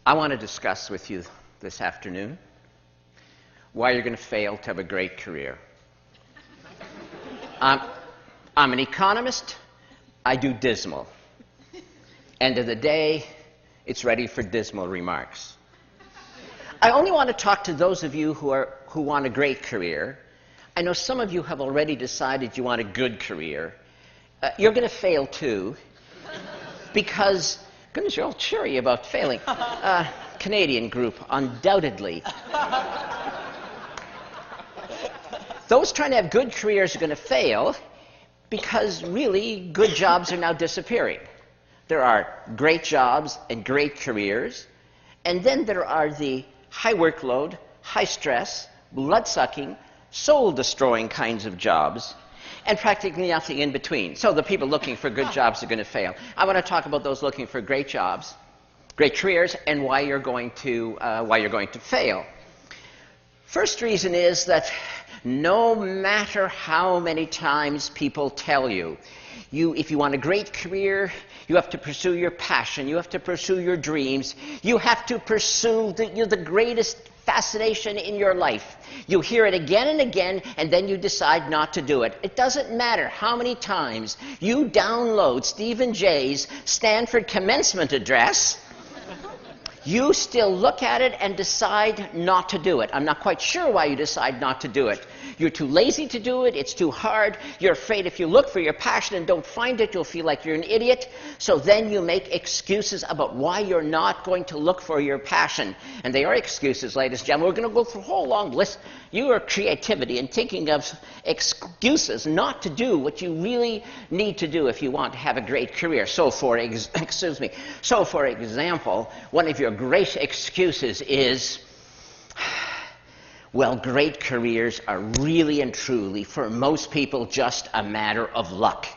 I want to discuss with you this afternoon why you're going to fail to have a great career. I'm an economist. I do dismal. End of the day, it's ready for dismal remarks. I only want to talk to those of you who want a great career. I know some of you have already decided you want a good career. You're going to fail too, because, goodness, you're all cheery about failing. Canadian group, undoubtedly. Those trying to have good careers are going to fail because really good jobs are now disappearing. There are great jobs and great careers, and then there are the high workload, high stress, blood-sucking, soul-destroying kinds of jobs, and practically nothing in between. So the people looking for good jobs are going to fail. I want to talk about those looking for great jobs, great careers, and why you're going to fail. First reason is that no matter how many times people tell you, if you want a great career, you have to pursue your passion, you have to pursue your dreams, you have to pursue the greatest fascination in your life. You hear it again and again, and then you decide not to do it. It doesn't matter how many times you download Stephen Jay's Stanford commencement address, you still look at it and decide not to do it. I'm not quite sure why you decide not to do it. You're too lazy to do it. It's too hard. You're afraid if you look for your passion and don't find it, you'll feel like you're an idiot. So then you make excuses about why you're not going to look for your passion. And they are excuses, ladies and gentlemen. We're going to go through a whole long list. Your creativity and thinking of excuses not to do what you really need to do if you want to have a great career. So for example, one of your great excuses is, well, great careers are really and truly, for most people, just a matter of luck.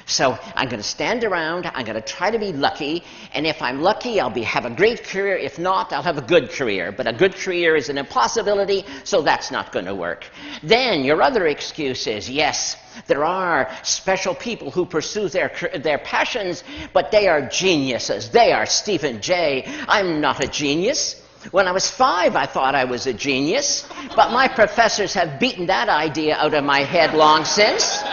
So I'm going to stand around, I'm going to try to be lucky, and if I'm lucky, I'll have a great career. If not, I'll have a good career. But a good career is an impossibility, so that's not going to work. Then your other excuse is, yes, there are special people who pursue their passions, but they are geniuses. They are Stephen Jay. I'm not a genius. When I was 5, I thought I was a genius, but my professors have beaten that idea out of my head long since.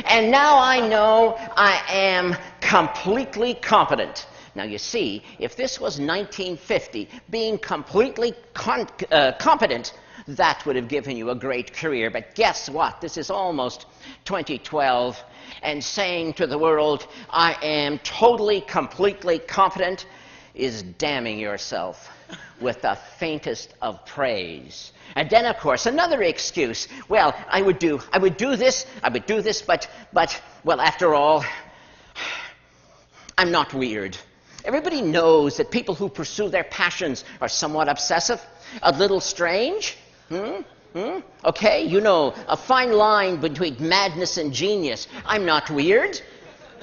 And now I know I am completely competent. Now you see, if this was 1950, being completely competent, that would have given you a great career. But guess what? This is almost 2012, and saying to the world, I am totally, completely competent, is damning yourself with the faintest of praise. And then, of course, another excuse. Well, I would do this, but, well, after all, I'm not weird. Everybody knows that people who pursue their passions are somewhat obsessive, a little strange. Okay, you know, a fine line between madness and genius. I'm not weird.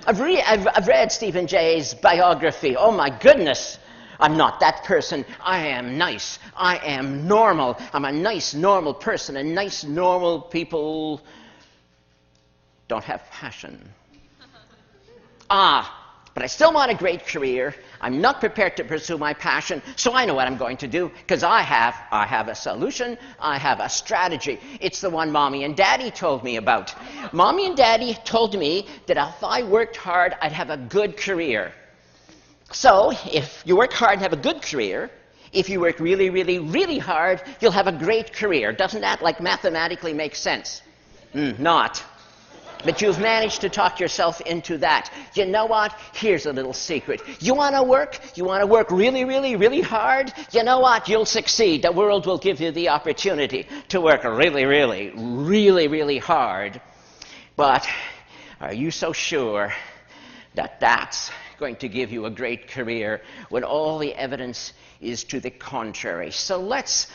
I've read Stephen Jay's biography. Oh, my goodness. I'm not that person. I am nice. I am normal. I'm a nice, normal person. And nice, normal people don't have passion. But I still want a great career. I'm not prepared to pursue my passion, so I know what I'm going to do, because I have a solution. I have a strategy. It's the one Mommy and Daddy told me about. Mommy and Daddy told me that if I worked hard, I'd have a good career. So if you work hard and have a good career, if you work really, really, really hard, you'll have a great career. Doesn't that, like, mathematically make sense? Not. But you've managed to talk yourself into that. You know what? Here's a little secret. You want to work really, really, really hard? You know what? You'll succeed. The world will give you the opportunity to work really, really, really, really hard. But are you so sure that that's going to give you a great career when all the evidence is to the contrary? So let's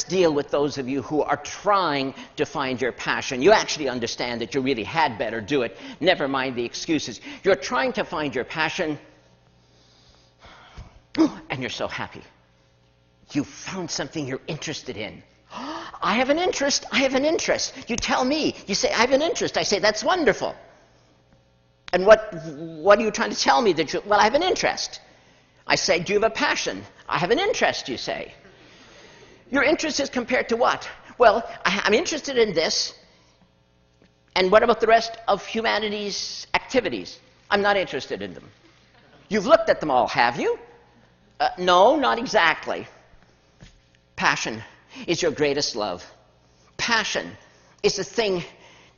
deal with those of you who are trying to find your passion. You actually understand that you really had better do it. Never mind the excuses. You're trying to find your passion, and you're so happy. You found something you're interested in. I have an interest. You tell me. You say, I have an interest. I say, that's wonderful. And what are you trying to tell me? Well, I have an interest. I say, do you have a passion? I have an interest, you say. Your interest is compared to what? Well, I'm interested in this. And what about the rest of humanity's activities? I'm not interested in them. You've looked at them all, have you? No, not exactly. Passion is your greatest love. Passion is the thing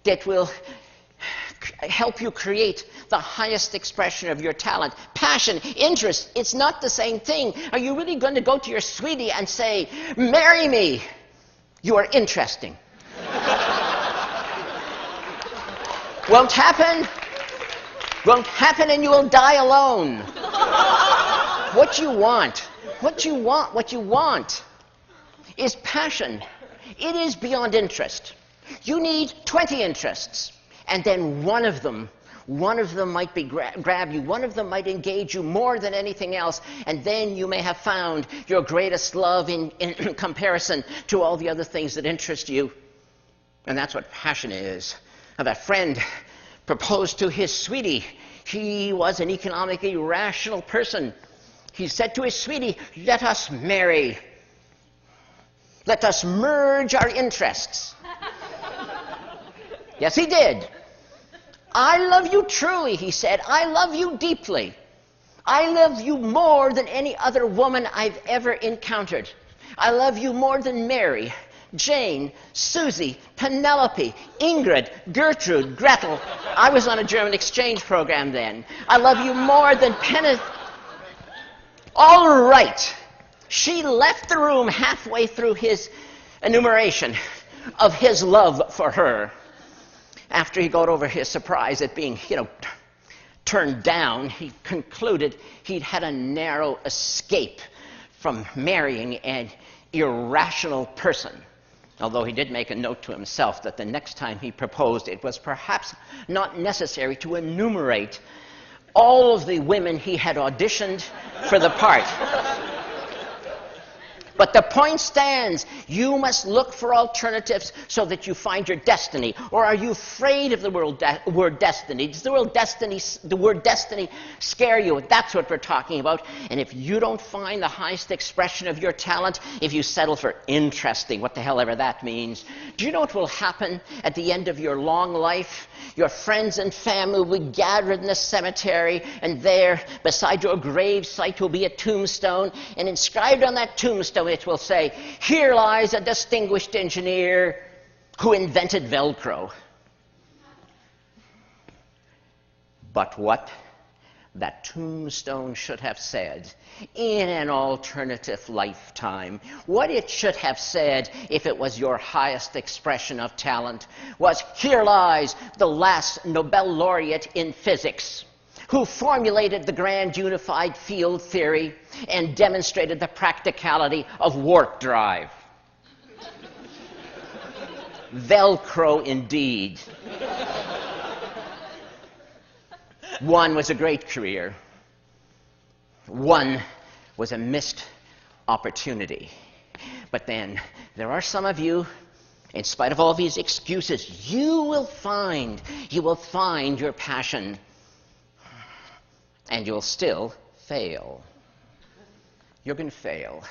that will help you create the highest expression of your talent. Passion, interest, it's not the same thing. Are you really going to go to your sweetie and say, marry me? You are interesting. Won't happen. Won't happen, and you will die alone. What you want is passion. It is beyond interest. You need 20 interests, and then one of them might be grab you, one of them might engage you more than anything else, and then you may have found your greatest love in comparison to all the other things that interest you. And that's what passion is. Now, that friend proposed to his sweetie. He was an economically rational person. He said to his sweetie, let us marry. Let us merge our interests. Yes, he did. I love you truly, he said. I love you deeply. I love you more than any other woman I've ever encountered. I love you more than Mary, Jane, Susie, Penelope, Ingrid, Gertrude, Gretel. I was on a German exchange program then. I love you more than All right. She left the room halfway through his enumeration of his love for her. After he got over his surprise at being, turned down, he concluded he'd had a narrow escape from marrying an irrational person. Although he did make a note to himself that the next time he proposed, it was perhaps not necessary to enumerate all of the women he had auditioned for the part. But the point stands. You must look for alternatives so that you find your destiny. Or are you afraid of the word destiny? Does the word destiny scare you? That's what we're talking about. And if you don't find the highest expression of your talent, if you settle for interesting, what the hell ever that means, do you know what will happen at the end of your long life? Your friends and family will be gathered in the cemetery, and there, beside your grave site, will be a tombstone, and inscribed on that tombstone it will say, "Here lies a distinguished engineer who invented Velcro." But what that tombstone should have said in an alternative lifetime, what it should have said if it was your highest expression of talent, was, "Here lies the last Nobel laureate in physics, who formulated the grand unified field theory and demonstrated the practicality of warp drive." Velcro indeed. One was a great career. One was a missed opportunity. But then there are some of you, in spite of all these excuses, you will find your passion, and you'll still fail. You're going to fail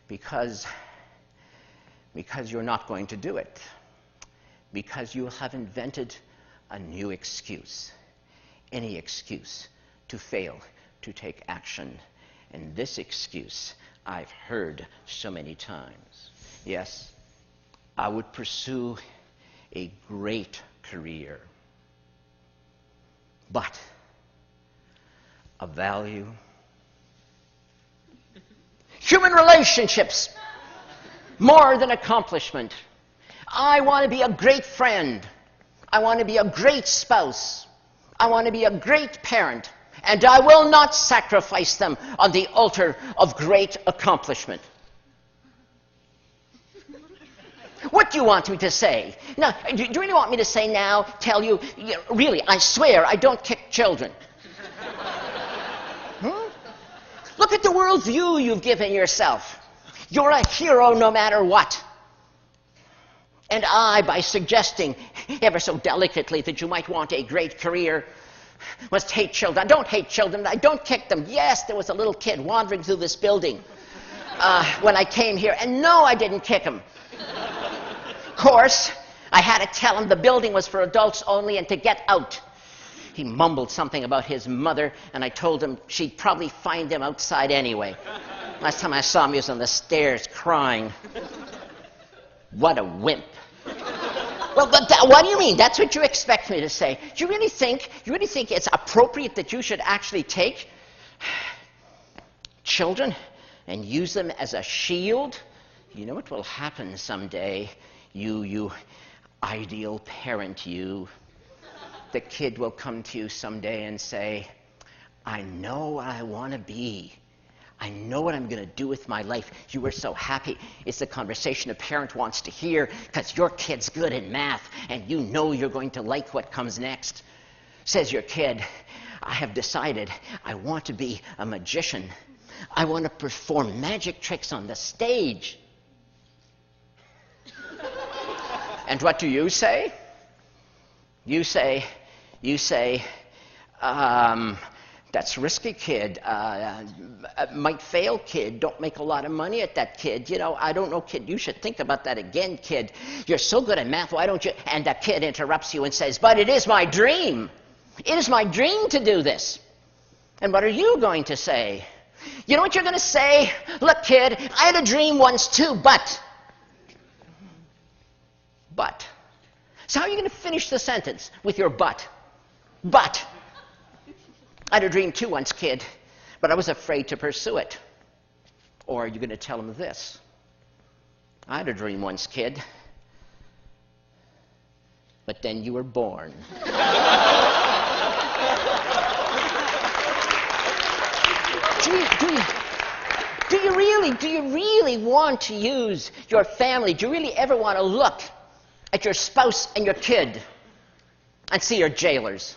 because you're not going to do it, because you have invented a new excuse. Any excuse to fail to take action. And this excuse I've heard so many times. Yes, I would pursue a great career, but of value. Human relationships, more than accomplishment. I want to be a great friend. I want to be a great spouse. I want to be a great parent, and I will not sacrifice them on the altar of great accomplishment. What do you want me to say? Now, do you really want me to say now, tell you, really, I swear I don't kick children? Look at the worldview you've given yourself. You're a hero no matter what. And I, by suggesting ever so delicately that you might want a great career, Must hate children. I don't hate children. I don't kick them. Yes, there was a little kid wandering through this building when I came here. And no, I didn't kick him. Of course, I had to tell him the building was for adults only and to get out. He mumbled something about his mother, and I told him she'd probably find him outside anyway. Last time I saw him, he was on the stairs crying. What a wimp. Well, but what do you mean? That's what you expect me to say. Do you really think it's appropriate that you should actually take children and use them as a shield? You know what will happen someday? You ideal parent, you. The kid will come to you someday and say, I know what I want to be. I know what I'm going to do with my life. You were so happy. It's the conversation a parent wants to hear because your kid's good in math and you know you're going to like what comes next. Says your kid, I have decided I want to be a magician. I want to perform magic tricks on the stage. And what do you say? You say, that's risky, kid. Might fail, kid. Don't make a lot of money at that, kid. You know, I don't know, kid. You should think about that again, kid. You're so good at math. Why don't you? And the kid interrupts you and says, but it is my dream. It is my dream to do this. And what are you going to say? You know what you're going to say? Look, kid, I had a dream once too, but. So how are you going to finish the sentence with your but? But. I had a dream too once, kid, but I was afraid to pursue it. Or are you going to tell him this? I had a dream once, kid, but then you were born. Do you really want to use your family? Do you really ever want to look at your spouse and your kid and see your jailers?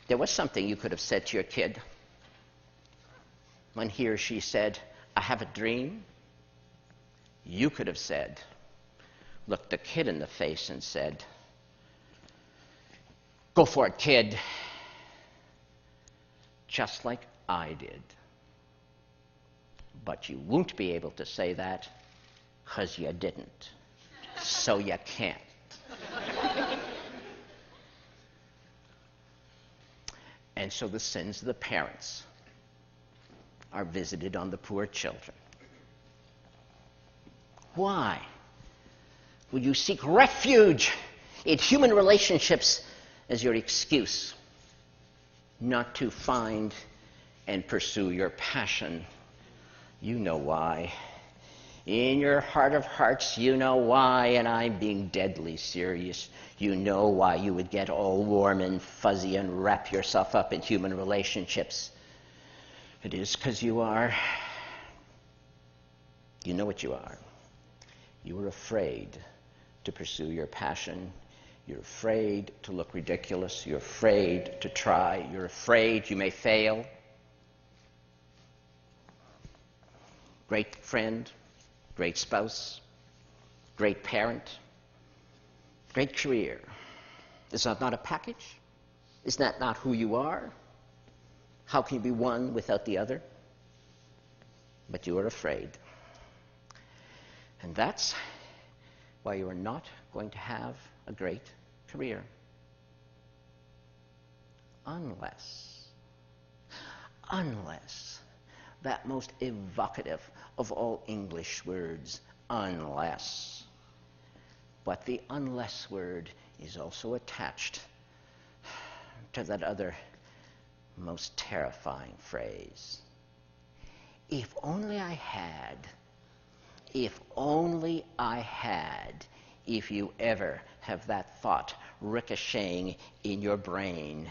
There was something you could have said to your kid when he or she said, I have a dream. You could have said, looked the kid in the face and said, go for it, kid. Just like I did. But you won't be able to say that because you didn't. So you can't. And so the sins of the parents are visited on the poor children. Why will you seek refuge in human relationships as your excuse not to find and pursue your passion? You know why. In your heart of hearts, you know why, and I'm being deadly serious. You know why you would get all warm and fuzzy and wrap yourself up in human relationships. It is because you are. You know what you are. You are afraid to pursue your passion. You're afraid to look ridiculous. You're afraid to try. You're afraid you may fail. Great friend. Great spouse, great parent, great career. Is that not a package? Is that not who you are? How can you be one without the other? But you are afraid. And that's why you are not going to have a great career. Unless that most evocative of all English words, unless. But the unless word is also attached to that other most terrifying phrase. If only I had, if only I had, if you ever have that thought ricocheting in your brain,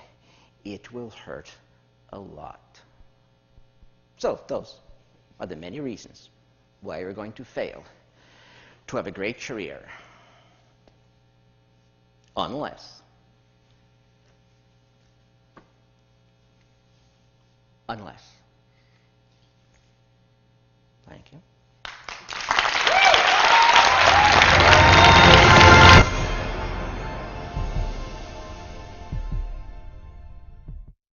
it will hurt a lot. So those are the many reasons why you're going to fail to have a great career. Unless Thank you.